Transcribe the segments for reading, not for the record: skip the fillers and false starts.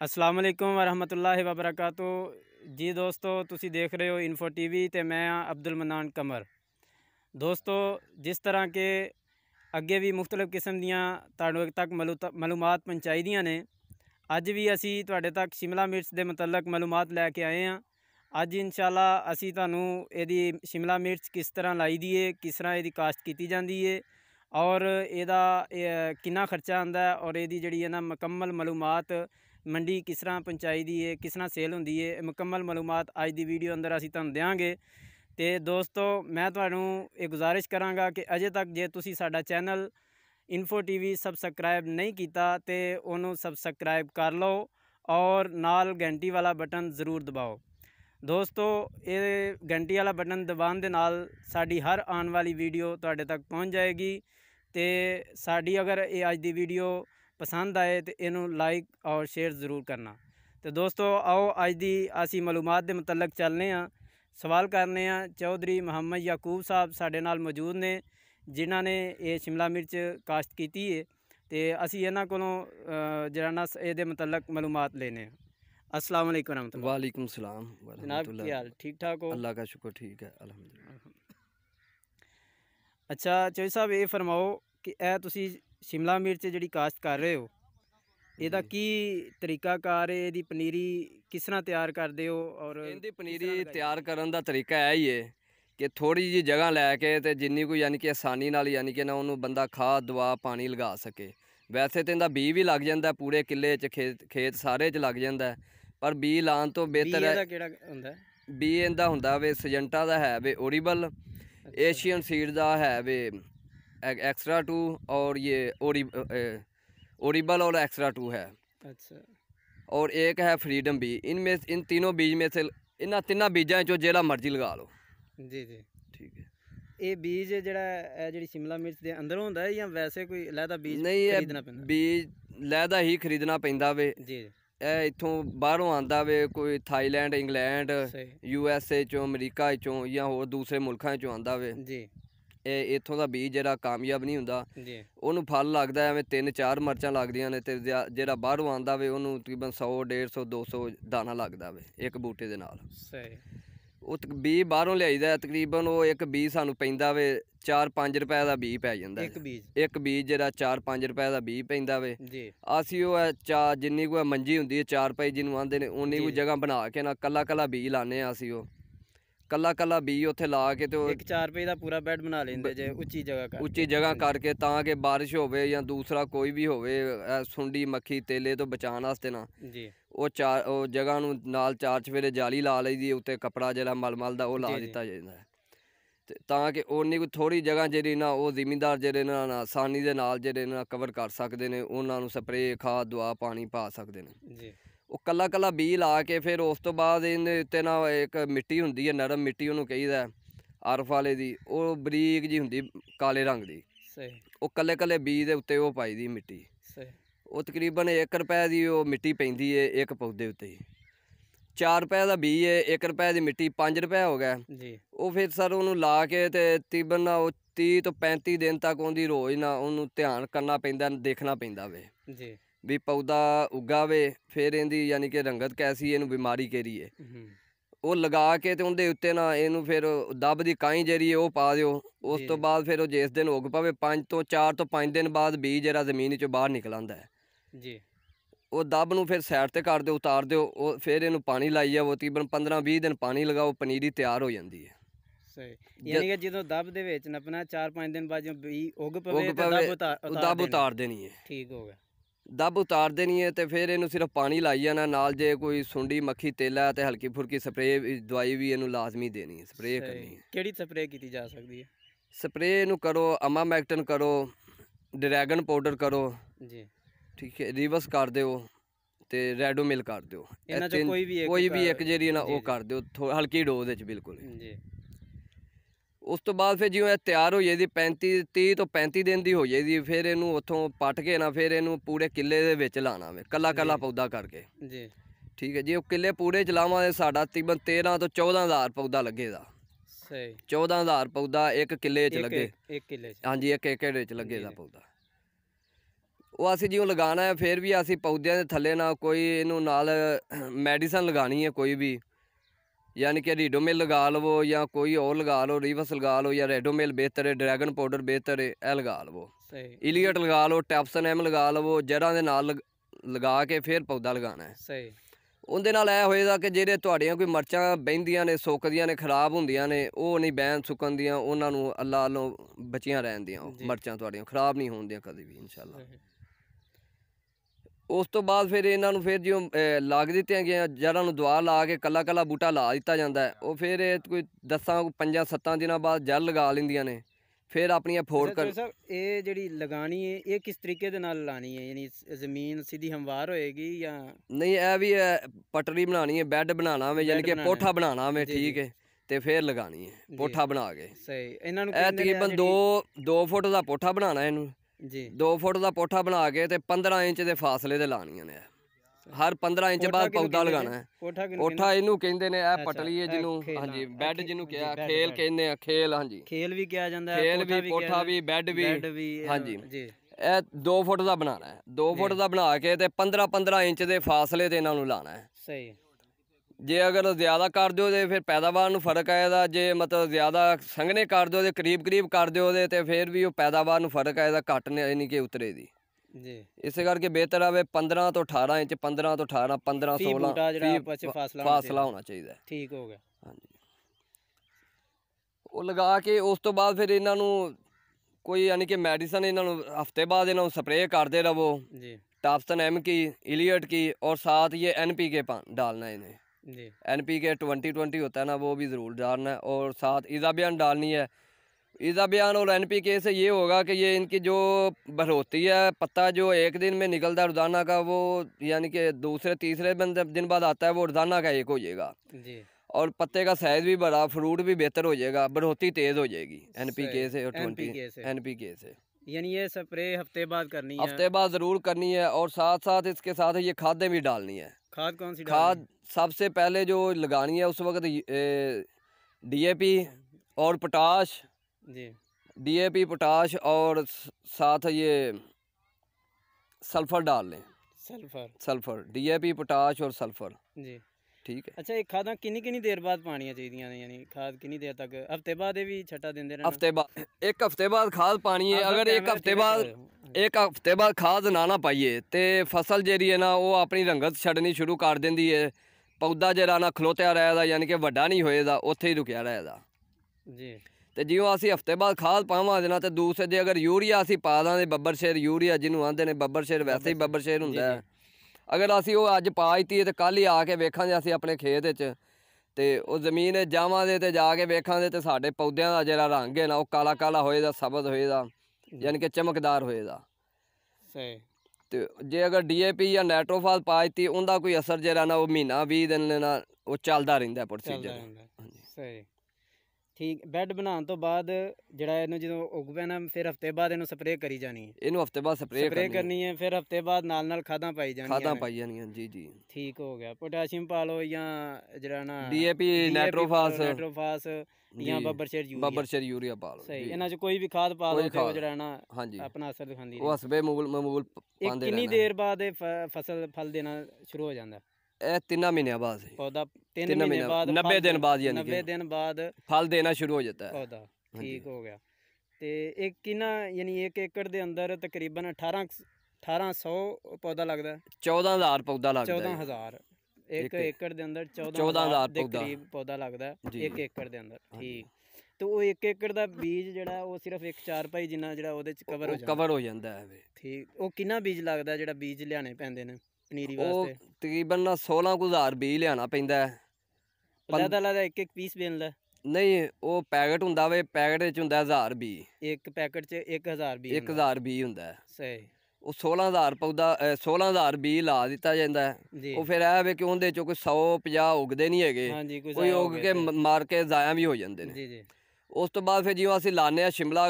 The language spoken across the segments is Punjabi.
अस्सलाम वालेकुम वरहमतुल्लाहि वबरकातुहू जी दोस्तों, तुसी देख रहे हो इन्फो टीवी ते मैं अब्दुल मन्नान कमर। दोस्तों, जिस तरह के अगे भी मुख्तलिफ किस्म दियाँ तुहाडे तक मालूमात पहुँचाई दियाँ ने, अज भी असी तुहाडे तक शिमला मिर्च के मुतलक मालूमात लैके आए हैं। अज इंशाअल्लाह असी तुहानू इहदी शिमला मिर्च किस तरह लाई दी है, किस तरह इहदी काश्त की जाती है और इहदा कितना खर्चा आंदा है और इहदी जिहड़ी है ना मुकम्मल मालूमात मंडी किस तरह पहुँचाई दी है, किस तरह सेल होंदी है, मुकम्मल मालूमात अज की वीडियो अंदर असी तुहानू देंगे। तो दोस्तों, मैं तुहानू ये गुजारिश कराँगा कि अजे तक जे तुसी साडा चैनल इन्फो टीवी सबसक्राइब नहीं किया तो उन्होंने सबसक्राइब कर लो और नाल घंटी वाला बटन ज़रूर दबाओ। दोस्तों, ये घंटी वाला बटन दबाने के नाल साडी हर आने वाली वीडियो तुहाडे तक पहुँच जाएगी। तो साडी अगर ये अज की वीडियो पसंद आए तो इनू लाइक और शेयर ज़रूर करना। तो दोस्तों, आओ अज की असी मालूमात के मुतलक चलने हाँ, सवाल करने हाँ। चौधरी मोहम्मद याकूब साहब साडे नाल मौजूद ने, जिन्हों ने ये शिमला मिर्च काश्त की है। तो असी इन्हां कोलों जिहड़ा ना इहदे मुतलक मालूमात लेने। अस्सलाम वालेकुम रहमतुल्लाह। वालेकुम सलाम जनाब, की हाल ठीक ठाक हो? अल्लाह का शुक्र, ठीक है अल्हम्दुलिल्लाह। अच्छा चौधरी साहब, ये फरमाओ कि ए तुसी शिमला मिर्च जिहड़ी काश्त कर रहे हो, ਇਹਦਾ ਕੀ ਤਰੀਕਾਕਾਰ ਹੈ, ਇਹਦੀ ਪਨੀਰੀ ਕਿਸ ਤਰ੍ਹਾਂ ਤਿਆਰ ਕਰਦੇ ਹੋ? ਔਰ ਇਹਦੀ ਪਨੀਰੀ ਤਿਆਰ ਕਰਨ ਦਾ ਤਰੀਕਾ ਇਹ ਹੀ ਹੈ ਕਿ ਥੋੜੀ ਜੀ ਜਗ੍ਹਾ ਲੈ ਕੇ ਤੇ ਜਿੰਨੀ ਕੋਈ ਯਾਨੀ ਕਿ ਆਸਾਨੀ ਨਾਲ ਯਾਨੀ ਕਿ ਨਾ ਉਹਨੂੰ ਬੰਦਾ ਖਾਦ ਦਵਾ ਪਾਣੀ ਲਗਾ ਸਕੇ। ਵੈਸੇ ਤਾਂ ਇਹਦਾ ਬੀਜ ਵੀ ਲੱਗ ਜਾਂਦਾ ਪੂਰੇ ਕਿੱਲੇ 'ਚ, ਖੇਤ ਸਾਰੇ 'ਚ ਲੱਗ ਜਾਂਦਾ, ਪਰ ਬੀਜ ਲਾਉਣ ਤੋਂ ਬਿਹਤਰ ਹੈ। ਇਹਦਾ ਕਿਹੜਾ ਹੁੰਦਾ? ਬੀਜ ਇਹਦਾ ਹੁੰਦਾ ਵੇ ਸਜੰਟਾ ਦਾ ਹੈ ਵੇ ਓਰੀਬਲ, ਏਸ਼ੀਅਨ ਸੀਡ ਦਾ ਹੈ ਵੇ एक्स्ट्रा 2 और ये ओरिबल और एक्स्ट्रा 2 है। अच्छा। और एक है फ्रीडम बी। इन तीनों बीज में से इन्होंने तीनों बीजा चो जेड़ा मर्जी लगा लो। जी जी ठीक है। ये बीज जिहड़ी शिमला मिर्च के अंदर होंदा है या वैसे कोई लहदा बीज नहीं, खरीदना पैंदा? बीज लहदा ही खरीदना पैंदा वे। जी। इत्थों बाहरों आंदा वे, कोई थाईलैंड, इंग्लैंड, USA चों, अमरीका चों या होर दूसरे मुल्कों चों आंदा वे। जी। इत्थों का बीज जिहड़ा कामयाब नहीं हुंदा, उहनूं फल लगदा है 3-4 मरचां लगदियां ने, ते जिहड़ा बाहरों आंदा वे उहनूं तकरीबन 100, 150, 200 दाना लगदा वे एक बूटे दे नाल। सही। ਉਹ बीज बाहरों लियाईदा तकरीबन वो एक बीज सानूं पैंदा वे 4-5 रुपए का बीज पै जांदा। एक बीज जिहड़ा 4-5 रुपए का बीज पैंदा वे। असीं ओह जिन्नी कोई मंजी हुंदी है 4 पई जिन्नूं आंदे ने, उन्नी कोई जगह बना के ना कल्ला बीज लाने असीं ओह कल्ला बीज उत्थे ला के तो 4 रुपए का पूरा बैड बना लेंदे जे उच्ची जगह करके, ताकि बारिश होवे या दूसरा कोई भी होवे सुंडी मक्खी तेले तो बचाने वास्ते ना जी वो जगह नूं नाल 4 चफेरे जाली ला लईदी, उत्ते कपड़ा जिहड़ा मलमल दा ओह ला दित्ता जांदा है, ताकि उन्नी कोई थोड़ी जगह जिहड़ी ना वो जिमींदार जिहड़े ना आसानी दे नाल जिहड़े ना कवर कर सकदे ने, उन्हां नूं स्प्रे खाद दवा पानी पा सकदे ने जी। वो कल्ला बीज ला के फिर उस तो बाद इहदे उत्ते ना एक मिट्टी हुंदी है, नरम मिट्टी उहनूं कहीदा अरफ वाले दी, वो बरीक जी हुंदी काले रंग दी। सही। वो कल्ले बीज दे उत्ते वो पाई दी मिट्टी। सही। वो तकरीबन 1 रुपए दी वो मिट्टी पैंदी है एक पौधे उत्ते। 4 रुपए का बीज है, 1 रुपए की मिट्टी, 5 रुपए हो गया जी। वो फिर सर उन्होंने ला के ते तकरीबन ना 30 तो 35 दिन तक उनकी रोज़ ना उन्होंने ध्यान करना पैंदा, देखना पैंदा वे जी भी पौधा उगावे, फिर इहदी यानी कि रंगत कैसी, इनू बीमारी केरी है, वो लगा के ते उहदे उत्ते ना इनू फिर दब दी काई जेहड़ी है वो पा दिओ। उस तो बाद फिर जिस दिन उग पवे 4 तो 5 दिन बाद बीज जिहड़ा जमीन चों बाहर निकल आंदा है जी। वो दब नूं फिर साइड ते कर दिओ, उतार दिओ, फिर इनू पानी लाई जाओ, तकरीबन 15-20 दिन पानी लगाओ, पनीरी तैयार हो जाती है। सही। यानी कि जो दब दे विच नपना 4-5 दिन बाद जो बीज उग पवे दब उतार देनी है। ठीक हो गया। दब उतार देनी है, तो फिर इनू सिर्फ पानी लाई जाना, नाल जे कोई सुंडी मक्खी तेला है तो हल्की फुल्की स्प्रे दवाई भी इनू लाजमी देनी है, स्प्रे करनी है। किहड़ी स्प्रे की जा सकती है? स्प्रे इनू करो अमामैक्टन करो, ड्रैगन पाउडर करो जी, ठीक है, रिवर्स कर दो ते रेडोमिल कर दो, कोई भी एक जेहड़ी ना वो कर दो हल्की डोज च बिल्कुल जी। उस तो बाद फिर जिवें तैयार हो जाएगी 30 तो 35 दिन की हो जाएगी, फिर इनू उत्थों पट के ना फिर इनू पूरे किले दे विच लाना वे, कल्ला पौधा करके जी। ठीक है जी। वो किले पूरे च लावांगे साडा तकरीबन 13 तो 14 हज़ार पौधा लगेगा। सही। 14 हज़ार पौधा एक किले च लगे, एक किले च, हाँ जी, एक एकड़ च लगेगा पौधा। ਉਹ ਅਸੀਂ ਜਿਉਂ ਲਗਾਉਣਾ ਹੈ ਫਿਰ ਵੀ ਅਸੀਂ ਪੌਦਿਆਂ ਦੇ ਥੱਲੇ ਨਾ ਕੋਈ ਇਹਨੂੰ ਨਾਲ ਮੈਡੀਸਨ ਲਗਾਉਣੀ ਹੈ ਕੋਈ ਵੀ, ਯਾਨੀ ਕਿ ਰੀਡੋਮਿਲ ਲਗਾ ਲਵੋ ਜਾਂ ਕੋਈ ਹੋਰ ਲਗਾ ਲਓ, ਰੀਵਸ ਲਗਾ ਲਓ ਜਾਂ ਰੈਡੋਮਿਲ ਬਿਹਤਰ ਹੈ, ਡਰੈਗਨ ਪਾਊਡਰ ਬਿਹਤਰ ਹੈ, ਇਹ ਲਗਾ ਲਵੋ। ਇਲੀਅਟ ਲਗਾ ਲਓ, ਟੈਪਸਨ ਐਮ ਲਗਾ ਲਵੋ, ਜੜ੍ਹਾਂ ਦੇ ਨਾਲ ਲਗਾ ਕੇ ਫਿਰ ਪੌਦਾ ਲਗਾਉਣਾ ਹੈ। ਸਹੀ। ਉਹਦੇ ਨਾਲ ਇਹ ਹੋਏਗਾ ਕਿ ਜਿਹੜੇ ਤੁਹਾਡੀਆਂ ਕੋਈ ਮਿਰਚਾਂ ਬਹਿੰਦੀਆਂ ਨੇ, ਸੁੱਕਦੀਆਂ ਨੇ, ਖਰਾਬ ਹੁੰਦੀਆਂ ਨੇ, ਉਹ ਨਹੀਂ ਬਹਿਣ ਸੁੱਕਣ ਦੀਆਂ, ਉਹਨਾਂ ਨੂੰ ਅੱਲਾ ਵੱਲੋਂ ਬਚੀਆਂ ਰਹਿੰਦੀਆਂ, ਉਹ ਮਿਰਚਾਂ ਤੁਹਾਡੀਆਂ ਖਰਾਬ ਨਹੀਂ ਹੋਣਦੀਆਂ ਕਦੇ ਵੀ ਇਨਸ਼ਾਅੱਲਾ। ਉਸ ਤੋਂ ਬਾਅਦ ਫਿਰ ਇਹਨਾਂ ਨੂੰ ਫਿਰ ਜਿਉਂ ਲੱਗ ਦਿੱਤੀਆਂ ਗਈਆਂ ਜੜ੍ਹਾਂ ਨੂੰ ਦਵਾ ਲਾ ਕੇ ਕੱਲਾ ਕੱਲਾ ਬੂਟਾ ਲਾ ਦਿੱਤਾ ਜਾਂਦਾ ਹੈ। ਉਹ ਫਿਰ ਇਹ ਕੋਈ 10-5-7 ਦਿਨਾਂ ਬਾਅਦ ਜੜ ਲਗਾ ਲੈਂਦੀਆਂ ਨੇ, ਫਿਰ ਆਪਣੀਆਂ ਫੋੜ ਕਰ। ਇਹ ਜਿਹੜੀ ਲਗਾਣੀ ਹੈ ਇਹ ਕਿਸ ਤਰੀਕੇ ਦੇ ਨਾਲ ਲਾਣੀ ਹੈ, ਯਾਨੀ ਜ਼ਮੀਨ ਸਿੱਧੀ ਹਮਵਾਰ ਹੋਏਗੀ ਜਾਂ ਨਹੀਂ? ਇਹ ਵੀ ਪਟੜੀ ਬਣਾਉਣੀ ਹੈ, ਬੈੱਡ ਬਣਾਉਣਾ ਵੇ, ਯਾਨੀ ਕਿ ਪੋਠਾ ਬਣਾਉਣਾ ਵੇ, ਠੀਕ ਹੈ, ਤੇ ਫਿਰ ਲਗਾਣੀ ਹੈ ਪੋਠਾ ਬਣਾ ਕੇ। ਸਹੀ। ਇਹਨਾਂ ਨੂੰ ਇਹ ਤਕਰੀਬਨ 2 ਫੁੱਟ ਦਾ ਪੋਠਾ ਬਣਾਉਣਾ ਇਹਨੂੰ ਜੀ, 2 ਫੁੱਟ ਦਾ ਪੋਠਾ ਬਣਾ ਕੇ ਤੇ 15 ਇੰਚ ਦੇ ਫਾਸਲੇ ਤੇ ਲਾਣੀਆਂ ਨੇ। ਹਰ 15 ਇੰਚ ਬਾਅਦ ਪੌਦਾ ਲਗਾਉਣਾ ਹੈ। ਪੋਠਾ ਇਹਨੂੰ ਕਹਿੰਦੇ ਨੇ, ਇਹ ਪਟਲੀ ਹੈ ਜਿਹਨੂੰ, ਹਾਂਜੀ, ਬੈੱਡ ਜਿਹਨੂੰ ਕਿਹਾ, ਖੇਲ ਕਹਿੰਦੇ ਆ, ਖੇਲ, ਹਾਂਜੀ, ਖੇਲ ਵੀ ਕਿਹਾ ਜਾਂਦਾ ਹੈ, ਖੇਲ ਵੀ, ਪੋਠਾ ਵੀ, ਬੈੱਡ ਵੀ, ਹਾਂਜੀ। ਇਹ 2 ਫੁੱਟ ਦਾ ਬਣਾਉਣਾ ਹੈ, 2 ਫੁੱਟ ਦਾ ਬਣਾ ਕੇ ਤੇ 15-15 ਇੰਚ ਦੇ ਫਾਸਲੇ ਤੇ ਇਹਨਾਂ ਨੂੰ ਲਾਣਾ ਹੈ। ਸਹੀ। ਜੇ ਅਗਰ ਜ਼ਿਆਦਾ ਕਰ ਦਿਓ ਤੇ ਫਿਰ ਪੈਦਾਵਾਰ ਨੂੰ ਫਰਕ ਆਏਗਾ, ਜੇ ਮਤਲਬ ਜ਼ਿਆਦਾ ਸੰਘਣੇ ਕਰ ਦਿਓ ਤੇ ਕਰੀਬ ਕਰ ਦਿਓ ਤੇ ਫਿਰ ਵੀ ਉਹ ਪੈਦਾਵਾਰ ਨੂੰ ਫਰਕ ਆਏਗਾ, ਘੱਟ ਨਹੀਂ ਕਿ ਉਤਰੇ ਦੀ ਜੀ। ਇਸੇ ਕਰਕੇ ਬਿਹਤਰ ਆਵੇ 15 ਤੋਂ 18 ਇੰਚ, 15 ਤੋਂ 18, 15-16 ਫਾਸਲਾ ਹੋਣਾ ਚਾਹੀਦਾ। ਠੀਕ ਹੋ ਗਿਆ, ਹਾਂਜੀ। ਉਹ ਲਗਾ ਕੇ ਉਸ ਤੋਂ ਬਾਅਦ ਫਿਰ ਇਹਨਾਂ ਨੂੰ ਕੋਈ ਯਾਨੀ ਕਿ ਮੈਡੀਸਨ ਇਹਨਾਂ ਨੂੰ ਹफ्ते बाद ਇਹਨਾਂ ਨੂੰ स्प्रे करते रहो जी, टॉप्सन एम की, इलियट की, और साथ ये NPK डालना है इन्हें जी। NPK 20-20 होता है ना, वो भी ज़रूर डालना है, और साथ इज़ाबियान डालनी है। इज़ाबियान और NPK से ये होगा कि ये इनकी जो बढ़ोतरी है, पत्ता जो एक दिन में निकलता है रोज़ाना का, वो यानी कि दूसरे-तीसरे दिन बाद आता है, वो रोज़ाना का एक हो जाएगा जी, और पत्ते का साइज़ भी बड़ा, फ्रूट भी बेहतर हो जाएगा, बढ़ोतरी तेज़ हो जाएगी NPK से और NPK से। यानी ये स्प्रे हफ्ते बाद करनी है, हफ्ते बाद ज़रूर करनी है, और साथ साथ इसके साथ ये खादें भी डालनी है। खाद कौन सी? खाद सबसे पहले जो लगानी है उस वक्त DAP और पोटाश जी, DAP, पोटाश, और साथ ये सल्फ़र डाल लें। सल्फ़र DAP, पोटाश और सल्फ़र जी, ठीक है। अच्छा, ये खादा किन्नी देर बाद पानियां चाहिए, यानी खाद किन्नी देर तक? हफ्ते बाद भी छट्टा देंदे रहना? हफ्ते बाद, 1 हफ्ते बाद खाद पानी है। अगर 1 हफ्ते बाद खाद ना पाइए तो फसल जी है ना, वो अपनी रंगत छड़नी शुरू कर देंदी है, पौधा जरा ना खलोत्या रहेगा, यानी कि वड्डा नहीं होएगा, उत्थे ही रुकिया रहेगा जी। तो जियों असी हफ्ते बाद खाद पावांगे ना, तो दूसरे जे अगर यूरिया असी पा दें, बब्बर शेर यूरिया जिन्होंने आते हैं, बब्बर शेर वैसे ही बब्बर शेर होंदा है, अगर असी वो अज पा दी तो कल ही आके वेखांगे असी अपने खेत तो वो जमीन जावांगे तो जाके वेखांगे तो साडे पौधों का जिहड़ा रंग है ना, वो काला काला होएगा, सब्ज होएगा, यानी कि चमकदार होएगा। सही। तो जे अगर DAP या नाइट्रोफास पा दी, उनका कोई असर जिहड़ा ना, वो महीना 20 दिन ना वो चलता रहिंदा प्रोसीजर। सही, ठीक। बैड बनाने तो बाद ਜਿਹੜਾ ਇਹਨੂੰ ਜਦੋਂ ਉਗ ਪੈਣਾ, ਫਿਰ ਹਫਤੇ ਬਾਅਦ ਇਹਨੂੰ ਸਪਰੇਅ ਕਰੀ ਜਾਣੀ ਹੈ। ਇਹਨੂੰ ਹਫਤੇ ਬਾਅਦ ਸਪਰੇਅ ਕਰਨੀ ਹੈ, ਫਿਰ ਹਫਤੇ ਬਾਅਦ ਨਾਲ ਖਾਦਾਂ ਪਾਈ ਜਾਣੀਆਂ ਜੀ ਜੀ। ਠੀਕ ਹੋ ਗਿਆ। ਪੋਟਾਸ਼ੀਅਮ ਪਾ ਲਓ ਜਾਂ ਜਿਹੜਾ ਨਾ DAP, ਨਾਈਟ੍ਰੋਫਾਸ ਜਾਂ ਬੱਬਰ ਸ਼ੇਰ ਯੂਰੀਆ ਪਾ ਲਓ। ਸਹੀ। ਇਹਨਾਂ 'ਚ ਕੋਈ ਵੀ ਖਾਦ ਪਾ ਲਓ ਤੇ ਜਿਹੜਾ ਨਾ ਆਪਣਾ ਅਸਰ ਦਿਖਾਉਂਦੀ ਹੈ। ਉਹ ਹਸਬੇ ਮਾਮੂਲ ਪਾਉਂਦੇ। ਕਿੰਨੀ ਦੇਰ ਬਾਅਦ ਇਹ ਫਸਲ ਫਲ ਦੇਣਾ ਸ਼ੁਰੂ ਹੋ ਜਾਂਦਾ? ਇਹ 3 ਮਹੀਨਿਆਂ बाद पौधा 3 महीने बाद 90 दिन बाद, यानी 90 दिन बाद फल देना शुरू हो जाता है पौधा। ठीक हो गया। तो एक किना यानी 1 एकड़ के अंदर तकरीबन 1800 पौधा लगता है? 14,000 पौधा लगता है। 14,000 1 एकड़ के अंदर 14,000 के करीब पौधा लगता है 1 एकड़ के अंदर। ठीक। तो वो 1 एकड़ का बीज जो वो सिर्फ 1 4 जिन्ना जो कवर हो जाता है। ठीक। वो कितना बीज लगता है जो बीज लियाने पैंदे ने पनीरी वास्ते? तकरीबन 16,000 बीज लियाना पैंदा है। अलग-अलग एक पीस मिलदा? नहीं, वो पैकेट हुंदा वे, पैकेट च हुंदा 1000 बीज। एक पैकेट च 1000 बीज? 1000 बीज हुंदा है। सही। वो 16,000 पौधा 16,000 बीज ला दिता जांदा है। वो फिर ऐ वे कि उहदे चों कोई 100-50 उगदे नहीं हैगे, कोई उग के मार के जाया भी हो जांदे ने। जी जी। उस तो बाद फिर जिवें असीं लाने आ शिमला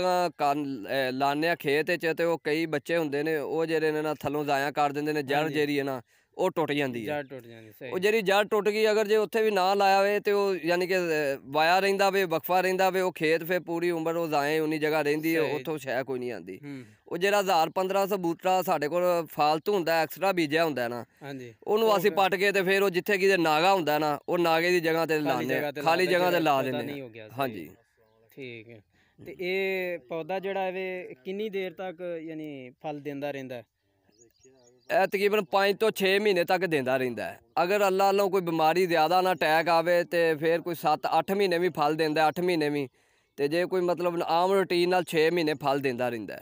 लाने आ खेत च, ते वो कई बच्चे हुंदे ने, वो जेह्ड़े ने ना थल्लों जाया कर दिंदे ने, जड़ जेह्ड़ी है ना ਉਹ ਟੁੱਟ ਜਾਂਦੀ ਹੈ। ਜੜ ਟੁੱਟ ਜਾਂਦੀ, ਸਹੀ। ਉਹ ਜਿਹੜੀ ਜੜ ਟੁੱਟ ਗਈ, ਅਗਰ ਜੇ ਉੱਥੇ ਵੀ ਨਾ ਲਾਇਆ ਹੋਵੇ ਤੇ ਉਹ ਯਾਨੀ ਕਿ ਵਾਇਆ ਰਹਿੰਦਾ ਵੇ, ਵਕਫਾ ਰਹਿੰਦਾ ਵੇ, ਉਹ ਖੇਤ ਫਿਰ ਪੂਰੀ ਉਮਰ ਉਹ ਜ਼ਾਏ ਉਨੀ ਜਗ੍ਹਾ ਰਹਿੰਦੀ ਹੈ, ਉੱਥੋਂ ਸ਼ੈ ਕੋਈ ਨਹੀਂ ਆਉਂਦੀ। ਉਹ ਜਿਹੜਾ 1000-1500 ਬੂਟਾ ਸਾਡੇ ਕੋਲ ਫਾਲਤੂ ਹੁੰਦਾ, ਐਕਸਟਰਾ ਬੀਜਿਆ ਹੁੰਦਾ ਨਾ, ਉਹਨੂੰ ਅਸੀਂ ਪੱਟ ਕੇ ਤੇ ਫਿਰ ਉਹ ਜਿੱਥੇ ਕਿਤੇ ਨਾਗਾ ਹੁੰਦਾ ਨਾ, ਉਹ ਨਾਗੇ ਦੀ ਜਗ੍ਹਾ ਤੇ ਲਾਉਂਦੇ, ਖਾਲੀ ਜਗ੍ਹਾ ਤੇ ਲਾ ਦਿੰਦੇ। ਹਾਂਜੀ, ਠੀਕ ਹੈ। ਤੇ ਇਹ ਪੌਦਾ ਜਿਹੜਾ ਹੈ ਕਿੰਨੀ ਦੇਰ ਤੱਕ ਯਾਨੀ ਫਲ ਦਿੰਦਾ ਰਹਿੰਦਾ? ਇਹ ਤਕਰੀਬਨ 5 ਤੋਂ 6 ਮਹੀਨੇ ਤੱਕ ਦਿੰਦਾ ਰਹਿੰਦਾ ਹੈ। ਅਗਰ ਅੱਲਾ ਵੱਲੋਂ ਕੋਈ ਬਿਮਾਰੀ ਜ਼ਿਆਦਾ ਨਾ ਅਟੈਕ ਆਵੇ ਤੇ ਫਿਰ ਕੋਈ 7-8 ਮਹੀਨੇ ਵੀ ਫਲ ਦਿੰਦਾ, 8 ਮਹੀਨੇ ਵੀ। ਤੇ ਜੇ ਕੋਈ ਮਤਲਬ ਆਮ ਰੂਟੀਨ ਨਾਲ 6 ਮਹੀਨੇ ਫਲ ਦਿੰਦਾ ਰਹਿੰਦਾ।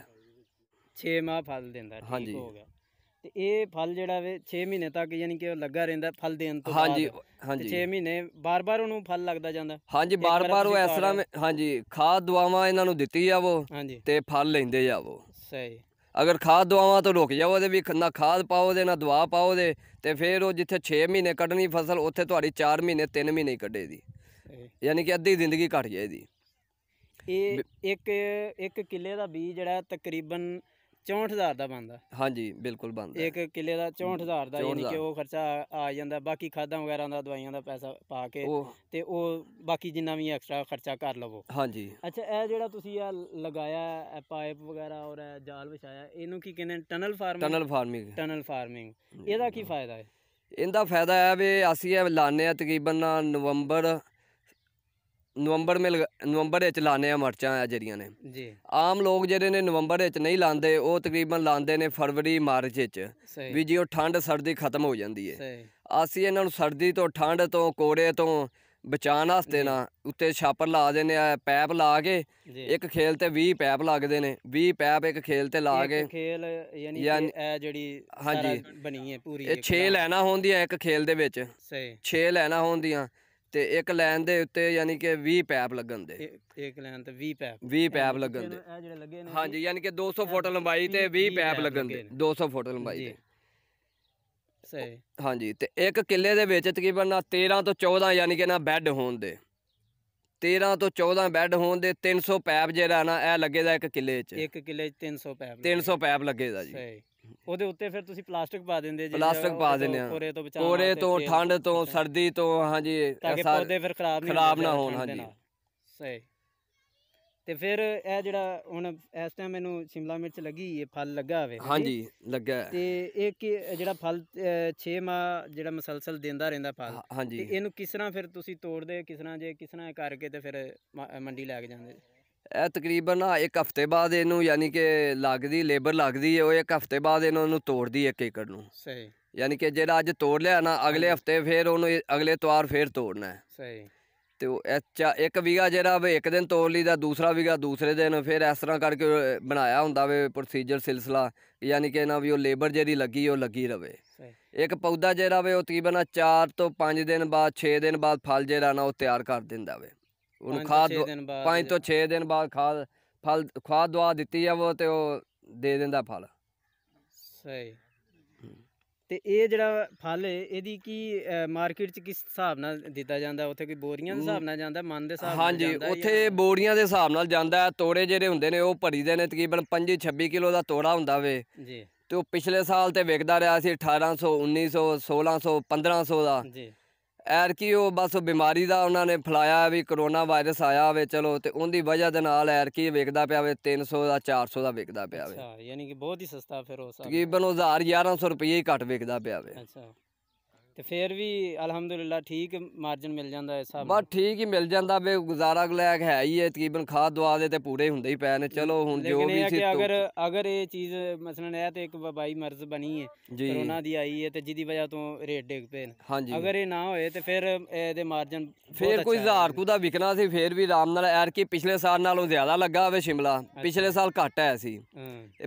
6 ਮਾਹ ਫਲ ਦਿੰਦਾ, ਠੀਕ ਹੋ ਗਿਆ। ਤੇ ਇਹ ਫਲ ਜਿਹੜਾ ਵੇ 6 ਮਹੀਨੇ ਤੱਕ ਯਾਨੀ ਕਿ ਉਹ ਲੱਗਾ ਰਹਿੰਦਾ ਫਲ ਦੇਣ ਤੋਂ ਬਾਅਦ? ਹਾਂਜੀ, 6 ਮਹੀਨੇ ਬਾਰ-ਬਾਰ ਉਹਨੂੰ ਫਲ ਲੱਗਦਾ ਜਾਂਦਾ? ਹਾਂਜੀ, ਬਾਰ-ਬਾਰ ਉਹ ਇਸ ਤਰ੍ਹਾਂ ਹਾਂਜੀ ਖਾਦ ਦਵਾਵਾਂ ਇਹਨਾਂ ਨੂੰ ਦਿੱਤੀ ਜਾਵੋ ਤੇ ਫਲ ਲੈਂਦੇ ਜਾਵੋ। ਸਹੀ। ਅਗਰ ਖਾਦ ਦਵਾਵਾਂ ਤੋਂ ਰੁਕ ਜਾਓ ਉਹਦੇ ਵੀ, ਨਾ ਖਾਦ ਪਾਓ ਦੇ ਨਾ ਦਵਾ ਪਾਓ ਦੇ, ਤੇ ਫਿਰ ਉਹ ਜਿੱਥੇ 6 ਮਹੀਨੇ ਕੱਢਣੀ ਫਸਲ, ਉੱਥੇ ਤੁਹਾਡੀ 4 ਮਹੀਨੇ 3 ਮਹੀਨੇ ਹੀ ਕੱਢੇ ਦੀ, ਯਾਨੀ ਕਿ ਅੱਧੀ ਜ਼ਿੰਦਗੀ ਘੱਟ ਜਾਏਦੀ। ਇਹ ਇੱਕ ਕਿੱਲੇ ਦਾ ਬੀਜ ਜਿਹੜਾ ਤਕਰੀਬਨ 64,000 ਦਾ ਬਣਦਾ? ਹਾਂਜੀ, ਬਿਲਕੁਲ ਬਣਦਾ। ਇੱਕ ਕਿੱਲੇ ਦਾ 64,000 ਦਾ, ਯਾਨੀ ਕਿ ਉਹ ਖਰਚਾ ਆ ਜਾਂਦਾ, ਬਾਕੀ ਖਾਦਾਂ ਵਗੈਰਾ ਦਾ, ਦਵਾਈਆਂ ਦਾ ਪੈਸਾ ਪਾ ਕੇ ਤੇ ਉਹ ਬਾਕੀ ਜਿੰਨਾ ਵੀ ਐਕਸਟਰਾ ਖਰਚਾ ਕਰ ਲਵੋ। ਹਾਂਜੀ। ਅੱਛਾ, ਇਹ ਜਿਹੜਾ ਤੁਸੀਂ ਆ ਲਗਾਇਆ ਪਾਈਪ ਵਗੈਰਾ ਔਰ ਜਾਲ ਵਿਛਾਇਆ, ਇਹਨੂੰ ਕੀ ਕਹਿੰਦੇ? Tunnel farming? Tunnel farming. ਇਹਦਾ ਕੀ ਫਾਇਦਾ ਹੈ? ਇਹਦਾ ਫਾਇਦਾ ਹੈ ਵੀ ਅਸੀਂ ਇਹ ਲਾਉਂਦੇ ਹਾਂ ਤਕਰੀਬਨ ਨਵੰਬਰ ਵਿੱਚ ਲਾਉਂਦੇ ਹਾਂ ਮਿਰਚਾਂ ਆ ਜਿਹੜੀਆਂ ਨੇ ਜੀ। ਆਮ ਲੋਕ ਜਿਹੜੇ ਨੇ ਨਵੰਬਰ ਵਿੱਚ ਨਹੀਂ ਲਾਉਂਦੇ, ਉਹ ਤਕਰੀਬਨ ਲਾਉਂਦੇ ਨੇ ਫਰਵਰੀ ਮਾਰਚ ਵਿੱਚ, ਵੀ ਜੀ ਉਹ ਠੰਡ ਸਰਦੀ ਖਤਮ ਹੋ ਜਾਂਦੀ ਹੈ। ਅਸੀਂ ਇਹਨਾਂ ਨੂੰ ਸਰਦੀ ਤੋਂ, ਠੰਡ ਤੋਂ, ਕੋੜੇ ਤੋਂ ਬਚਾਉਣ ਵਾਸਤੇ ਨਾ ਉੱਤੇ ਛਾਪਰ ਲਾ ਦਿੰਦੇ ਆ, ਪੈਪ ਲਾ ਕੇ। ਇੱਕ ਖੇਲ ਤੇ 20 ਪੈਪ ਲੱਗਦੇ ਨੇ, 20 ਪੈਪ ਇੱਕ ਖੇਲ ਤੇ ਲਾ ਕੇ। ਹਾਂਜੀ, ਇਹ 6 ਲੈਣਾ ਹੁੰਦੀਆਂ ਇੱਕ ਖੇਲ ਦੇ ਵਿੱਚ, 6 ਲੈਣਾ ਹੁੰਦੀਆਂ, ਤੇ ਇੱਕ ਲਾਈਨ ਦੇ ਉੱਤੇ ਯਾਨੀ ਕਿ 20 ਪੈਪ ਲੱਗਣ ਦੇ। ਇੱਕ ਲਾਈਨ ਤੇ 20 ਪੈਪ ਲੱਗਣ ਦੇ। ਹਾਂਜੀ, ਯਾਨੀ ਕਿ 200 ਫੁੱਟ ਲੰਬਾਈ ਤੇ 20 ਪੈਪ ਲੱਗਣ ਦੇ, 200 ਫੁੱਟ ਲੰਬਾਈ ਤੇ। ਸਹੀ। ਹਾਂਜੀ, ਤੇ ਇੱਕ ਕਿੱਲੇ ਦੇ ਵਿੱਚ ਤਕਰੀਬਨ 13 ਤੋਂ 14 ਯਾਨੀ ਕਿ ਨਾ ਬੈੱਡ ਹੋਣ ਦੇ, 13 ਤੋਂ 14 ਬੈੱਡ ਹੋਣ ਦੇ। 300 ਪੈਪ ਜਿਹੜਾ ਨਾ ਇਹ ਲੱਗੇਦਾ ਇੱਕ ਕਿੱਲੇ 'ਚ। ਇੱਕ ਕਿੱਲੇ 'ਚ 300 ਪੈਪ ਲੱਗੇਗਾ ਜੀ। ਉਹਦੇ ਉੱਤੇ ਫਿਰ ਤੁਸੀਂ ਪਲਾਸਟਿਕ ਪਾ ਦਿੰਦੇ? ਪਲਾਸਟਿਕ ਪਾ ਦਿੰਦੇ ਆ, ਕੋਰੇ ਤੋਂ, ਠੰਡ ਤੋਂ, ਸਰਦੀ ਤੋਂ। ਹਾਂਜੀ, ਤਾਂ ਕਿ ਪੌਦੇ ਫਿਰ ਖਰਾਬ ਨਾ ਹੋਣ। ਹਾਂਜੀ, ਸਹੀ। ਤੇ ਫਿਰ ਇਹ ਜਿਹੜਾ ਹੁਣ ਇਸ ਟਾਈਮ ਮੈਨੂੰ ਸ਼ਿਮਲਾ ਮਿਰਚ ਲੱਗੀ, ਇਹ ਫਲ ਲੱਗਾ ਹੋਵੇ? ਹਾਂਜੀ, ਲੱਗਾ। ਤੇ ਇਹ ਜਿਹੜਾ ਫਲ 6 ਮਾਹ ਜਿਹੜਾ ਮਸਲਸਲ ਦਿੰਦਾ ਰਹਿੰਦਾ ਫਲ, ਹਾਂਜੀ, ਤੇ ਇਹਨੂੰ ਕਿਸ ਤਰ੍ਹਾਂ ਫਿਰ ਤੁਸੀਂ ਤੋੜਦੇ? ਕਿਸ ਤਰ੍ਹਾਂ ਕਰਕੇ ਤੇ ਫਿਰ ਮੰਡੀ ਲੈ ਕੇ ਜਾਂਦੇ? ਇਹ ਤਕਰੀਬਨ ਇੱਕ ਹਫ਼ਤੇ ਬਾਅਦ ਇਹਨੂੰ ਯਾਨੀ ਕਿ ਲੱਗਦੀ, ਲੇਬਰ ਲੱਗਦੀ ਹੈ, ਉਹ ਇੱਕ ਹਫ਼ਤੇ ਬਾਅਦ ਇਹਨੂੰ ਤੋੜਦੀ 1 ਏਕੜ ਨੂੰ। ਸਹੀ। ਯਾਨੀ ਕਿ ਜਿਹੜਾ ਅੱਜ ਤੋੜ ਲਿਆ ਨਾ, ਅਗਲੇ ਹਫ਼ਤੇ ਫਿਰ ਉਹਨੂੰ ਅਗਲੇ ਐਤਵਾਰ ਫਿਰ ਤੋੜਨਾ ਹੈ। ਸਹੀ। ਤੇ ਉਹ ਇੱਕ ਵੀਗਾ ਜਿਹੜਾ ਵੇ ਇੱਕ ਦਿਨ ਤੋੜ ਲਈਦਾ, ਦੂਸਰਾ ਵੀਗਾ ਦੂਸਰੇ ਦਿਨ, ਫਿਰ ਇਸ ਤਰ੍ਹਾਂ ਕਰਕੇ ਬਣਾਇਆ ਹੁੰਦਾ ਵੇ ਪ੍ਰੋਸੀਜਰ, ਸਿਲਸਿਲਾ, ਯਾਨੀ ਕਿ ਨਾ ਵੀ ਉਹ ਲੇਬਰ ਜਿਹੜੀ ਲੱਗੀ ਉਹ ਲੱਗੀ ਰਵੇ। ਇੱਕ ਪੌਦਾ ਜਿਹੜਾ ਵੇ ਉਹ ਤਕਰੀਬਨ 4 ਤੋਂ 5 ਦਿਨ ਬਾਅਦ, 6 ਦਿਨ ਬਾਅਦ ਫਲ ਜਿਹੜਾ ਨਾ ਉਹ ਤਿਆਰ ਕਰ ਦਿੰਦਾ ਵੇ। ਉਹਨੂੰ ਖਾਦ 5 ਤੋਂ 6 ਦਿਨ ਬਾਅਦ ਖਾਦ ਦਵਾ ਦਿੱਤੀ ਜਾਵੋ ਤੇ ਉਹ ਦੇ ਦਿੰਦਾ ਫਲ। ਸਹੀ। ਤੇ ਇਹ ਜਿਹੜਾ ਫਲ ਹੈ ਇਹਦੀ ਕੀ ਮਾਰਕੀਟ 'ਚ ਕਿਸ ਹਿਸਾਬ ਨਾਲ ਦਿੱਤਾ ਜਾਂਦਾ? ਉੱਥੇ ਕੋਈ ਬੋਰੀਆਂ ਦੇ ਹਿਸਾਬ ਨਾਲ ਜਾਂਦਾ, ਮਨ ਦੇ ਹਿਸਾਬ ਨਾਲ? ਹਾਂਜੀ, ਉੱਥੇ ਬੋਰੀਆਂ ਦੇ ਹਿਸਾਬ ਨਾਲ ਜਾਂਦਾ। ਤੋੜੇ ਜਿਹੜੇ ਹੁੰਦੇ ਨੇ ਉਹ ਭਰੀ ਦੇ ਨੇ, ਤਕਰੀਬਨ 25-26 ਕਿਲੋ ਦਾ ਤੋੜਾ ਹੁੰਦਾ ਵੇ ਜੀ। ਤੇ ਉਹ ਪਿਛਲੇ ਸਾਲ ਤੇ ਵਿਕਦਾ ਰਿਹਾ ਸੀ 1800, 1900, 1600, 1500 ਦਾ ਜੀ। ਐਰਕੀ ਉਹ ਬਸ ਬਿਮਾਰੀ ਦਾ ਉਹਨਾਂ ਨੇ ਫੈਲਾਇਆ ਵੀ ਕਰੋਨਾ ਵਾਇਰਸ ਆਇਆ ਹੋਵੇ, ਚਲੋ, ਤੇ ਉਹਦੀ ਵਜ੍ਹਾ ਦੇ ਨਾਲ ਐਰਕੀ ਵਿਕਦਾ ਪਿਆ ਵੇ 300 ਦਾ, 400 ਦਾ ਵਿਕਦਾ ਪਿਆ ਵੇ। ਯਾਨੀ ਕਿ ਬਹੁਤ ਹੀ ਸਸਤਾ ਫਿਰ ਉਹ ਤਕਰੀਬਨ 1000-1100 ਰੁਪਏ ਹੀ ਘੱਟ ਵਿਕਦਾ ਪਿਆ ਵੇ। ਅੱਛਾ, ਤੇ ਫਿਰ ਵੀ ਅਲਹਮਦੁਲਿਲਾ ਠੀਕ ਮਾਰਜਨ ਮਿਲ ਜਾਂਦਾ ਹੈ? ਸਭ ਬਸ ਠੀਕ ਹੀ ਮਿਲ ਜਾਂਦਾ ਵੇ, ਗੁਜ਼ਾਰਾ ਲਾਇਕ ਹੈ ਹੀ ਹੈ। ਤਕਰੀਬਨ ਖਾਦ ਦਵਾ ਦੇ ਤੇ ਪੂਰੇ ਹੁੰਦੇ ਹੀ ਪਏ ਨੇ। ਚਲੋ, ਹੁਣ ਜੋ ਵੀ ਸੀ, ਅਗਰ ਇਹ ਚੀਜ਼ ਮਸਲਨ ਇਹ ਤੇ ਇੱਕ ਵਬਾਈ ਮਰਜ਼ ਬਣੀ ਹੈ, ਕਰੋਨਾ ਦੀ ਆਈ ਹੈ, ਤੇ ਜਿਹਦੀ ਵਜ੍ਹਾ ਤੋਂ ਰੇਟ ਡਿੱਗ ਪਏ ਨੇ, ਅਗਰ ਇਹ ਨਾ ਹੋਏ ਤੇ ਫਿਰ ਇਹਦੇ ਮਾਰਜਨ ਫਿਰ ਕੋਈ 1000 ਕੁ ਦਾ ਵਿਕਣਾ ਸੀ, ਫਿਰ ਵੀ ਆਰਾਮ ਨਾਲ। ਐਰਕੀ ਪਿਛਲੇ ਸਾਲ ਨਾਲੋਂ ਜ਼ਿਆਦਾ ਲੱਗਾ ਹੋਵੇ ਸ਼ਿਮਲਾ, ਪਿਛਲੇ ਸਾਲ ਘੱਟ ਆਇਆ ਸੀ।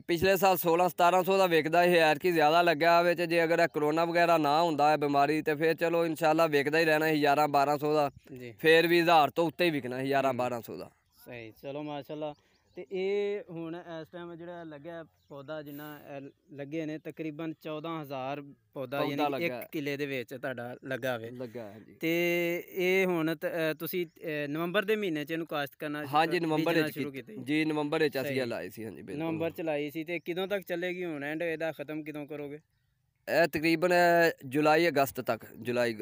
ਪਿਛਲੇ ਸਾਲ 1600-1700 ਦਾ ਵਿਕਦਾ ਇਹ, ਐਰਕੀ ਜ਼ਿਆਦਾ ਲੱਗਾ ਹੋਵੇ। ਤੇ ਜੇ ਅਗਰ ਕਰੋਨਾ ਵਗੈਰਾ ਨਾ ਹੁੰਦਾ ਹੈ ਬਿਮਾਰੀ, ਤੇ ਫਿਰ ਚਲੋ ਇਨਸ਼ਾਅੱਲਾ ਵਿਕਦਾ ਹੀ ਰਹਿਣਾ 1000-1200 ਦਾ। ਫਿਰ ਵੀ 1000 ਤੋਂ ਉੱਤੇ ਹੀ ਵਿਕਣਾ 1100-1200 ਦਾ। ਸਹੀ। ਚਲੋ, ਮਾਸ਼ਾਅੱਲਾ। ਤੇ ਇਹ ਹੁਣ ਇਸ ਟਾਈਮ ਜਿਹੜਾ ਲੱਗਿਆ ਪੌਦਾ, ਜਿੰਨਾ ਲੱਗੇ ਨੇ ਤਕਰੀਬਨ 14000 ਪੌਦਾ ਯਾਨੀ ਇੱਕ ਕਿੱਲੇ ਦੇ ਵਿੱਚ ਤੁਹਾਡਾ ਲੱਗਾ ਹੋਵੇ। ਤੇ ਇਹ ਹੁਣ ਤੁਸੀਂ ਨਵੰਬਰ ਦੇ ਮਹੀਨੇ 'ਚ ਇਹਨੂੰ ਕਾਸ਼ਤ ਕਰਨਾ? ਹਾਂਜੀ, ਨਵੰਬਰ ਵਿੱਚ ਸ਼ੁਰੂ ਕੀਤੀ ਜੀ। ਨਵੰਬਰ ਵਿੱਚ ਅਸੀਂ ਲਾਈ ਸੀ। ਹਾਂਜੀ, ਨਵੰਬਰ 'ਚ ਲਾਈ ਸੀ। ਤੇ ਕਦੋਂ ਤੱਕ ਚੱਲੇਗੀ ਹੁਣ? ਐਂਡ ਇਹਦਾ ਖਤਮ ਕਦੋਂ ਕਰੋਗੇ? ਇਹ ਤਕਰੀਬਨ ਜੁਲਾਈ ਅਗਸਤ ਤੱਕ, ਜੁਲਾਈ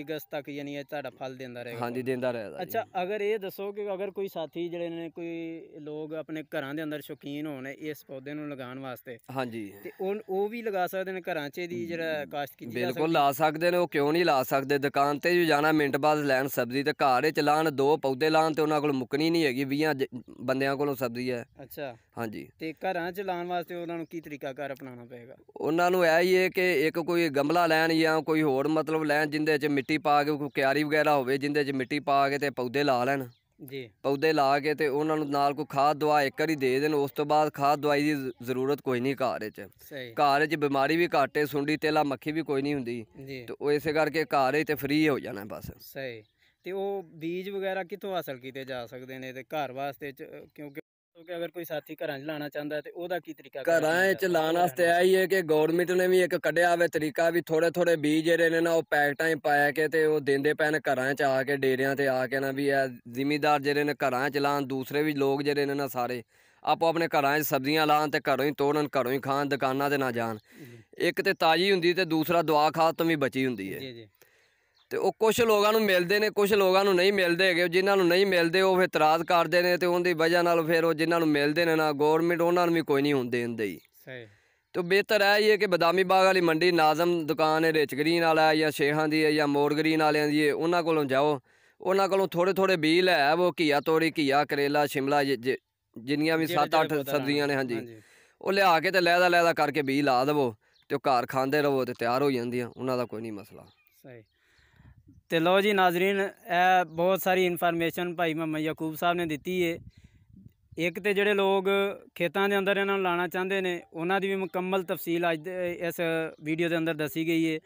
ਅਗਸਤ ਤੱਕ ਯਾਨੀ ਇਹ ਤੁਹਾਡਾ ਫਲ ਦਿੰਦਾ ਰਹੇਗਾ। ਹਾਂਜੀ ਦਿੰਦਾ ਰਹੇਗਾ। ਅੱਛਾ, ਅਗਰ ਇਹ ਦੱਸੋ ਕਿ ਅਗਰ ਕੋਈ ਸਾਥੀ ਜਿਹੜੇ ਨੇ, ਕੋਈ ਲੋਕ ਆਪਣੇ ਘਰਾਂ ਦੇ ਅੰਦਰ ਸ਼ੌਕੀਨ ਹੋਣ ਇਸ ਪੌਦੇ ਨੂੰ ਲਗਾਉਣ ਵਾਸਤੇ, ਹਾਂਜੀ, ਤੇ ਉਹ ਵੀ ਲਗਾ ਸਕਦੇ ਨੇ ਘਰਾਂ 'ਚ ਇਹਦੀ ਜਿਹੜਾ ਕਾਸ਼ਤ ਕੀਤੀ? ਬਿਲਕੁਲ ਲਾ ਸਕਦੇ ਨੇ। ਉਹ ਕਿਉਂ ਨਹੀਂ ਲਾ ਸਕਦੇ? ਦੁਕਾਨ ਤੇ ਵੀ ਜਾਣਾ ਮਿੰਟ ਬਾਅਦ ਲੈਣ ਸਬਜ਼ੀ, ਤੇ ਘਰ 'ਚ ਲਾਉਣ, 2 ਪੌਦੇ ਲਾਉਣ ਤੇ ਉਹਨਾਂ ਕੋਲ ਮੁੱਕਣੀ ਨਹੀਂ ਹੈਗੀ। 20 ਬੰਦਿਆਂ ਕੋਲੋਂ ਸਬਜ਼ੀ ਹੈ। ਅੱਛਾ, ਹਾਂਜੀ। ਤੇ ਘਰਾਂ 'ਚ ਲਾਉਣ ਵਾਸਤੇ ਉਹਨਾਂ ਨੂੰ ਕੀ ਤਰੀਕਾਕਾਰ ਅਪਣਾਉਣਾ ਪਏਗਾ? ਉਹਨਾਂ ਨੂੰ ਇਹ ਹੀ ਹੈ ਕਿ ਇੱਕ ਕੋਈ ਗਮਲਾ ਲੈਣ ਜਾਂ ਕੋਈ ਹੋਰ ਮਤਲਬ ਲੈਣ ਜਿੰਦੇ 'ਚ ਮਿੱਟੀ ਪਾ ਕੇ, ਕੋਈ ਕਿਆਰੀ ਵਗੈਰਾ ਹੋਵੇ ਜਿੰਦੇ 'ਚ ਮਿੱਟੀ ਪਾ ਕੇ ਤੇ ਪੌਦੇ ਲਾ ਲੈਣ ਜੀ। ਪੌਦੇ ਲਾ ਕੇ ਤੇ ਉਹਨਾਂ ਨੂੰ ਨਾਲ ਕੋਈ ਖਾਦ ਦਵਾ ਇੱਕ ਵਾਰੀ ਦੇ ਦੇਣ। ਉਸ ਤੋਂ ਬਾਅਦ ਖਾਦ ਦਵਾਈ ਦੀ ਜ਼ਰੂਰਤ ਕੋਈ ਨਹੀਂ ਘਰ 'ਚ। ਘਰ 'ਚ ਬਿਮਾਰੀ ਵੀ ਘੱਟ ਹੈ, ਸੁੰਡੀ ਤੇਲਾ ਮੱਖੀ ਵੀ ਕੋਈ ਨਹੀਂ ਹੁੰਦੀ, ਤੇ ਉਹ ਇਸੇ ਕਰਕੇ ਘਰ 'ਚ ਤੇ ਫ੍ਰੀ ਹੋ ਜਾਣਾ ਬਸ। ਸਹੀ। ਤੇ ਉਹ ਬੀਜ ਵਗੈਰਾ ਕਿੱਥੋਂ ਹਾਸਲ ਕੀਤੇ ਜਾ ਸਕਦੇ ਨੇ ਤੇ ਘਰ ਵਾਸਤੇ? ਕਿਉਂਕਿ ਅਗਰ ਕੋਈ ਸਾਥੀ ਘਰਾਂ 'ਚ ਲਾਉਣਾ ਚਾਹੁੰਦਾ ਤੇ ਉਹਦਾ ਕੀ ਤਰੀਕਾ? ਘਰਾਂ 'ਚ ਲਾਉਣ ਵਾਸਤੇ ਇਹੀ ਹੈ ਕਿ ਗੌਰਮੈਂਟ ਨੇ ਵੀ ਇੱਕ ਕੱਢਿਆ ਹੋਵੇ ਤਰੀਕਾ, ਵੀ ਥੋੜੇ ਬੀਜ ਜਿਹੜੇ ਨੇ ਨਾ ਉਹ ਪੈਕਟਾਂ 'ਚ ਪਾ ਕੇ ਤੇ ਉਹ ਦਿੰਦੇ ਪਏ ਨੇ ਘਰਾਂ 'ਚ ਆ ਕੇ, ਡੇਰਿਆਂ ਤੇ ਆ ਕੇ ਨਾ, ਵੀ ਇਹ ਜ਼ਿਮੀਦਾਰ ਜਿਹੜੇ ਨੇ ਘਰਾਂ 'ਚ ਲਾਉਣ, ਦੂਸਰੇ ਵੀ ਲੋਕ ਜਿਹੜੇ ਨੇ ਨਾ ਸਾਰੇ ਆਪੋ ਆਪਣੇ ਘਰਾਂ 'ਚ ਸਬਜ਼ੀਆਂ ਲਾਉਣ ਤੇ ਘਰੋਂ ਹੀ ਤੋੜਨ, ਘਰੋਂ ਹੀ ਖਾਣ, ਦੁਕਾਨਾਂ 'ਤੇ ਨਾ ਜਾਣ। ਇੱਕ ਤੇ ਤਾਜ਼ੀ ਹੁੰਦੀ ਤੇ ਦੂਸਰਾ ਦਵਾ ਖਾਦ ਤੋਂ ਵੀ ਬਚੀ ਹੁੰਦੀ ਹੈ। ਤੇ ਉਹ ਕੁਛ ਲੋਕਾਂ ਨੂੰ ਮਿਲਦੇ ਨੇ, ਕੁਛ ਲੋਕਾਂ ਨੂੰ ਨਹੀਂ ਮਿਲਦੇ ਹੈਗੇ। ਜਿਨ੍ਹਾਂ ਨੂੰ ਨਹੀਂ ਮਿਲਦੇ ਉਹ ਫਿਰ ਇਤਰਾਜ਼ ਕਰਦੇ ਨੇ, ਤੇ ਉਹਦੀ ਵਜ੍ਹਾ ਨਾਲ ਫਿਰ ਉਹ ਜਿਨ੍ਹਾਂ ਨੂੰ ਮਿਲਦੇ ਨੇ ਨਾ, ਗੌਰਮੈਂਟ ਉਹਨਾਂ ਨੂੰ ਵੀ ਕੋਈ ਨਹੀਂ ਹੁੰਦੇ ਦਿੰਦੀ। ਤੇ ਬਿਹਤਰ ਇਹ ਹੀ ਹੈ ਕਿ ਬਦਾਮੀ ਬਾਗ ਵਾਲੀ ਮੰਡੀ ਨਾਜ਼ਮ ਦੁਕਾਨ ਹੈ, ਰਿਚ ਗਰੀਨ ਵਾਲਾ ਜਾਂ ਸ਼ੇਖਾਂ ਦੀ ਹੈ ਜਾਂ ਮੋਰ ਗਰੀਨ ਵਾਲਿਆਂ ਦੀ ਹੈ, ਉਹਨਾਂ ਕੋਲੋਂ ਜਾਓ, ਉਹਨਾਂ ਕੋਲੋਂ ਥੋੜੇ ਬੀਜ ਲੈ ਆਵੋ। ਘੀਆ ਤੋਰੀ, ਘੀਆ ਕਰੇਲਾ, ਸ਼ਿਮਲਾ, ਜਿੰਨੀਆਂ ਵੀ 7-8 ਸਬਜ਼ੀਆਂ ਨੇ, ਹਾਂਜੀ, ਉਹ ਲਿਆ ਕੇ ਤੇ ਲਹਿਦਾ ਕਰਕੇ ਬੀਜ ਲਾ ਦੇਵੋ, ਤੇ ਉਹ ਘਰ ਖਾਂਦੇ ਰਹੋ ਤੇ ਤਿਆਰ ਹੋ ਜਾਂਦੀਆਂ, ਉਹਨਾਂ ਦਾ ਕੋਈ ਨਹੀਂ ਮਸਲਾ। ਸਹੀ। ਤੇ ਲਓ ਜੀ ਨਾਜ਼ਰੀਨ, ਇਹ ਬਹੁਤ ਸਾਰੀ ਇਨਫੋਰਮੇਸ਼ਨ ਭਾਈ ਮੁਹੰਮਦ ਯਾਕੂਬ ਸਾਹਿਬ ਨੇ ਦਿੱਤੀ ਹੈ। ਇੱਕ ਤੇ ਜਿਹੜੇ ਲੋਕ ਖੇਤਾਂ ਦੇ ਅੰਦਰ ਇਹਨਾਂ ਨੂੰ ਲਾਉਣਾ ਚਾਹੁੰਦੇ ਨੇ, ਉਹਨਾਂ ਦੀ ਵੀ ਮੁਕੰਮਲ ਤਫਸੀਲ ਅੱਜ ਇਸ ਵੀਡੀਓ ਦੇ ਅੰਦਰ ਦੱਸੀ ਗਈ ਹੈ।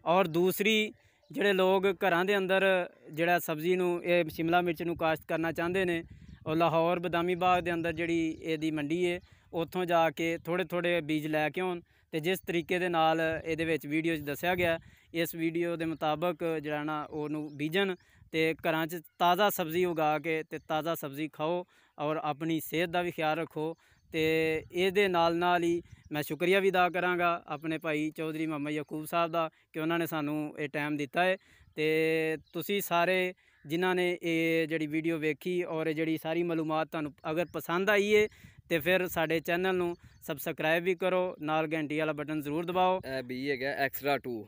ਔਰ ਦੂਸਰੀ, ਜਿਹੜੇ ਲੋਕ ਘਰਾਂ ਦੇ ਅੰਦਰ ਜਿਹੜਾ ਸਬਜ਼ੀ ਨੂੰ, ਇਹ ਸ਼ਿਮਲਾ ਮਿਰਚ ਨੂੰ ਕਾਸ਼ਤ ਕਰਨਾ ਚਾਹੁੰਦੇ ਨੇ, ਉਹ ਲਾਹੌਰ ਬਦਾਮੀ ਬਾਗ ਦੇ ਅੰਦਰ ਜਿਹੜੀ ਇਹਦੀ ਮੰਡੀ ਹੈ, ਉੱਥੋਂ ਜਾ ਕੇ ਥੋੜੇ ਬੀਜ ਲੈ ਕੇ ਆਉਣ। ਤੇ ਜਿਸ ਤਰੀਕੇ ਦੇ ਨਾਲ ਇਹਦੇ ਵਿੱਚ ਵੀਡੀਓ 'ਚ ਦੱਸਿਆ ਗਿਆ, ਇਸ ਵੀਡੀਓ ਦੇ ਮੁਤਾਬਕ ਜਿਹੜਾ ਨਾ ਉਹਨੂੰ ਬੀਜਣ ਤੇ ਘਰਾਂ 'ਚ ਤਾਜ਼ਾ ਸਬਜ਼ੀ ਉਗਾ ਕੇ ਤੇ ਤਾਜ਼ਾ ਸਬਜ਼ੀ ਖਾਓ ਔਰ ਆਪਣੀ ਸਿਹਤ ਦਾ ਵੀ ਖਿਆਲ ਰੱਖੋ। ਤੇ ਇਹਦੇ ਨਾਲ ਹੀ ਮੈਂ ਸ਼ੁਕਰੀਆ ਵੀ ਅਦਾ ਕਰਾਂਗਾ ਆਪਣੇ ਭਾਈ ਚੌਧਰੀ ਮੁਹੰਮਦ ਯਾਕੂਬ ਸਾਹਿਬ ਦਾ ਕਿ ਉਹਨਾਂ ਨੇ ਸਾਨੂੰ ਇਹ ਟਾਈਮ ਦਿੱਤਾ ਹੈ। ਤੇ ਤੁਸੀਂ ਸਾਰੇ ਜਿਨ੍ਹਾਂ ਨੇ ਇਹ ਜਿਹੜੀ ਵੀਡੀਓ ਵੇਖੀ ਔਰ ਜਿਹੜੀ ਸਾਰੀ ਮਾਲੂਮਾਤ ਤੁਹਾਨੂੰ ਅਗਰ ਪਸੰਦ ਆਈ ਹੈ ਤੇ ਫਿਰ ਸਾਡੇ ਚੈਨਲ ਨੂੰ ਸਬਸਕ੍ਰਾਈਬ ਵੀ ਕਰੋ, ਨਾਲ ਘੰਟੀ ਵਾਲਾ ਬਟਨ ਜ਼ਰੂਰ ਦਬਾਓ। ਇਹ ਬੀਜ ਹੈਗਾ ਐਕਸਟਰਾ 2।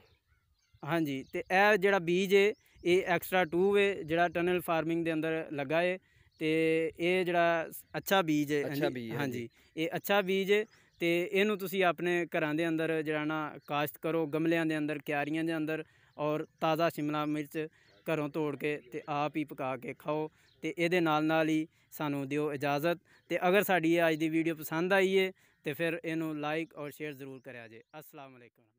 ਹਾਂਜੀ, ਤੇ ਇਹ ਜਿਹੜਾ ਬੀਜ ਹੈ ਇਹ ਐਕਸਟਰਾ 2 ਹੈ, ਜਿਹੜਾ ਟਨਲ ਫਾਰਮਿੰਗ ਦੇ ਅੰਦਰ ਲੱਗਾ ਹੈ। ਤੇ ਇਹ ਜਿਹੜਾ ਅੱਛਾ ਬੀਜ ਹੈ, ਹਾਂਜੀ, ਇਹ ਅੱਛਾ ਬੀਜ ਹੈ। ਤੇ ਇਹਨੂੰ ਤੁਸੀਂ ਆਪਣੇ ਘਰਾਂ ਦੇ ਅੰਦਰ ਜਿਹੜਾ ਨਾ ਕਾਸ਼ਤ ਕਰੋ, ਗਮਲਿਆਂ ਦੇ ਅੰਦਰ, ਕਿਆਰੀਆਂ ਦੇ ਅੰਦਰ, ਔਰ ਤਾਜ਼ਾ ਸ਼ਿਮਲਾ ਮਿਰਚ ਘਰੋਂ ਤੋੜ ਕੇ ਤੇ ਆਪ ਹੀ ਪਕਾ ਕੇ ਖਾਓ। ਤੇ ਇਹਦੇ ਨਾਲ ਹੀ ਸਾਨੂੰ ਦਿਓ ਇਜਾਜ਼ਤ। ਤੇ ਅਗਰ ਸਾਡੀ ਅੱਜ ਦੀ ਵੀਡੀਓ ਪਸੰਦ ਆਈ ਹੈ ਤੇ ਫਿਰ ਇਹਨੂੰ ਲਾਈਕ ਔਰ ਸ਼ੇਅਰ ਜ਼ਰੂਰ ਕਰਿਆ ਜੇ। अस्सलाम वालेकुम।